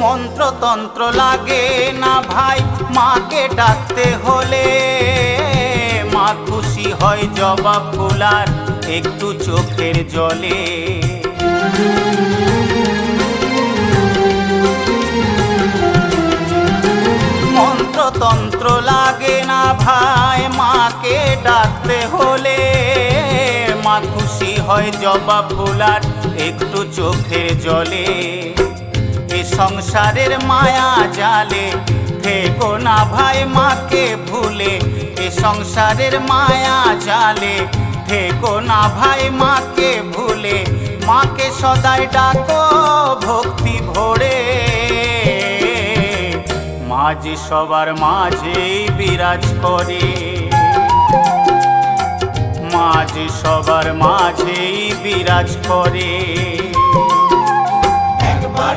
মন্ত্রতন্ত্র লাগে না ভাই মাকে ডাকতে হলে, মা খুশি হয় জবা ফুল আর একটু চোখের জলে। মন্ত্রতন্ত্র লাগে না ভাই মাকে ডাকতে হলে, মা খুশি হয় জবা ফুল আর একটু চোখের জলে। এ সংসারের মায়া জালে থেকো না ভাই মাকে ভুলে, এ সংসারের মায়া জালে থেকো না ভাই মাকে ভুলে। মাকে সদাই ডাকো ভক্তি ভরে, মা যে সবার মাঝেই বিরাজ করে, মা যে সবার মাঝেই বিরাজ করে। একবার